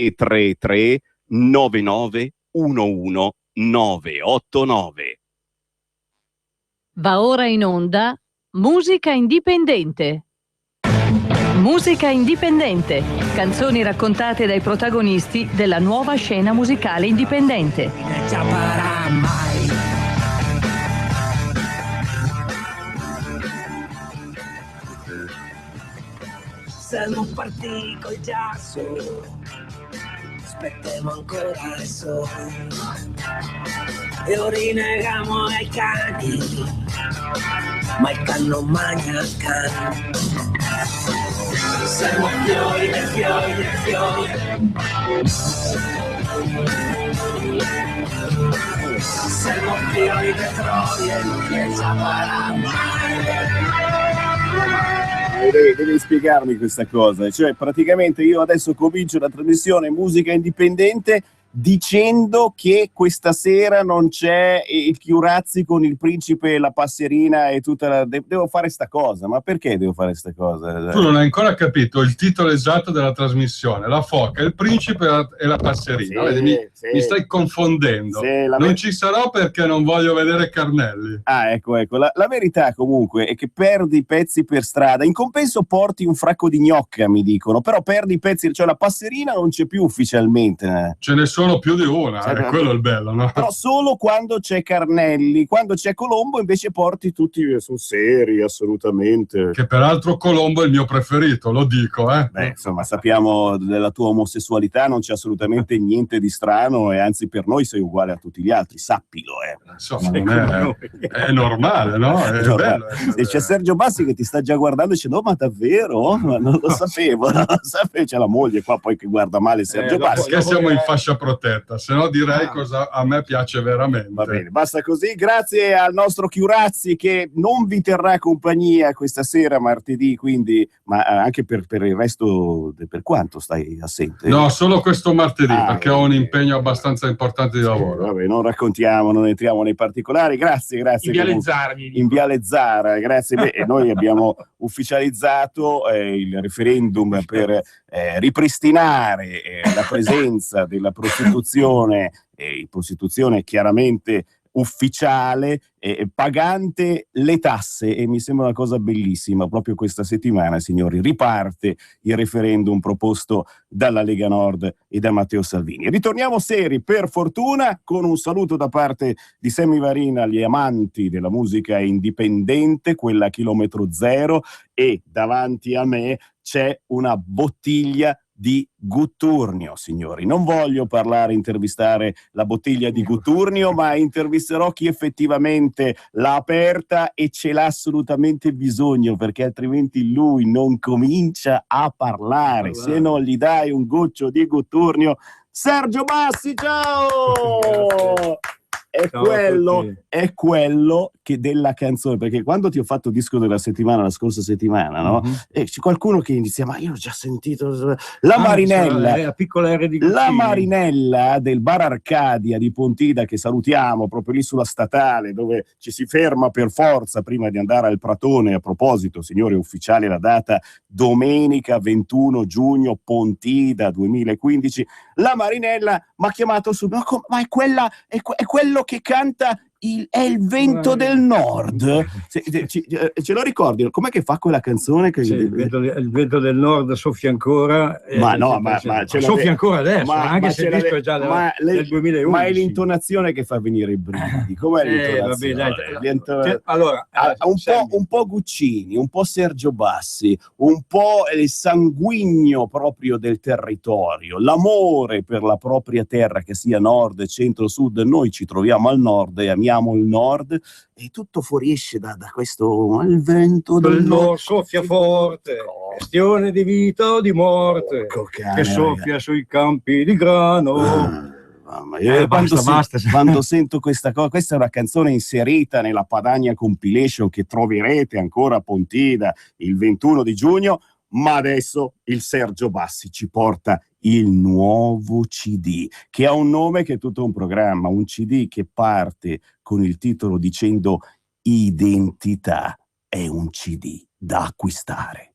333 9911 989. Va ora in onda Musica Indipendente. Musica Indipendente, canzoni raccontate dai protagonisti della nuova scena musicale indipendente. Siamo partiti col giasso, aspettiamo ancora il sole e orinegamo ai cani, ma il can non mangia il cane. Siamo fiori e fiori e fiori, siamo fiori e troie, non piace Devi spiegarmi questa cosa, cioè praticamente io adesso comincio la trasmissione Musica Indipendente dicendo che questa sera non c'è il Chiurazzi con il principe e la passerina e tutta la... devo fare sta cosa, ma perché devo fare sta cosa? Tu non hai ancora capito il titolo esatto della trasmissione: La foca, il principe e la passerina. Sì, Vedi, sì. mi stai confondendo. Sì, non ci sarò perché non voglio vedere Carnelli. Ah, ecco. La verità comunque è che perdi pezzi per strada, in compenso porti un fracco di gnocca, mi dicono, però perdi pezzi, cioè la passerina non c'è più ufficialmente. Ce ne sono più di una, è quello il bello, no? Però solo quando c'è Carnelli, quando c'è Colombo invece porti tutti, sono seri assolutamente. Che peraltro Colombo è il mio preferito, lo dico, eh. Beh, insomma, sappiamo della tua omosessualità, non c'è assolutamente niente di strano e anzi per noi sei uguale a tutti gli altri, sappilo. Insomma, è normale, no? È bello. E c'è Sergio Bassi che ti sta già guardando e dice: no, ma davvero? Ma non lo sapevo, non lo sapevo. C'è la moglie qua poi che guarda male Sergio Bassi. Perché siamo in fascia protetta, se no direi cosa a me piace veramente. Va bene, basta così. Grazie al nostro Chiurazzi che non vi terrà compagnia questa sera, martedì, quindi, ma anche per il resto, per quanto stai assente? No, solo questo martedì, perché ho un impegno abbastanza importante di lavoro. Vabbè, non raccontiamo, non entriamo nei particolari. Grazie. In Viale Zara, grazie. Beh, noi abbiamo ufficializzato il referendum per ripristinare la presenza della prostituzione chiaramente ufficiale, pagante le tasse, e mi sembra una cosa bellissima. Proprio questa settimana, signori, riparte il referendum proposto dalla Lega Nord e da Matteo Salvini. Ritorniamo seri, per fortuna, con un saluto da parte di Sammy Varin agli amanti della musica indipendente, quella a chilometro zero, e davanti a me c'è una bottiglia di Gutturnio, signori. Non voglio intervistare la bottiglia di Gutturnio, ma intervisterò chi effettivamente l'ha aperta e ce l'ha assolutamente bisogno, perché altrimenti lui non comincia a parlare. Se non gli dai un goccio di Gutturnio. Sergio Bassi, ciao! È quello che della canzone, perché quando ti ho fatto disco della settimana la scorsa settimana, no? E c'è qualcuno che inizia: ma io ho già sentito la Marinella, la piccola R di la Marinella del Bar Arcadia di Pontida, che salutiamo, proprio lì sulla statale, dove ci si ferma per forza prima di andare al Pratone. A proposito, signori, ufficiale la data: domenica 21 giugno, Pontida 2015. La Marinella mi ha chiamato su, ma è quello che canta è il vento del nord. Ce lo ricordi? Com'è che fa quella canzone? Che... Sì, il vento del nord soffia ancora. Ma no, ma soffia ancora adesso, anche se il disco è già del 2011. Ma è l'intonazione che fa venire i brividi. Com'è l'intonazione? Allora, un po' Guccini, un po' Sergio Bassi, un po' il sanguigno proprio del territorio, l'amore per la propria terra, che sia nord, centro, sud. Noi ci troviamo al nord e amiamo il nord, e tutto fuoriesce da questo il vento del nord soffia forte, questione di vita o di morte, che soffia sui campi di grano. Quando sento questa cosa, questa è una canzone inserita nella Padania Compilation che troverete ancora a Pontida il 21 di giugno, ma adesso il Sergio Bassi ci porta il nuovo CD, che ha un nome che è tutto un programma, un CD che parte con il titolo dicendo: Identità è un CD da acquistare.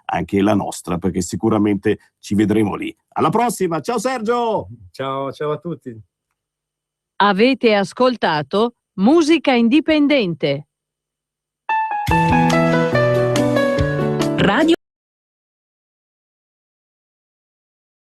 anche la nostra, perché sicuramente ci vedremo lì. Alla prossima, ciao Sergio! Ciao a tutti. Avete ascoltato Musica Indipendente. Radio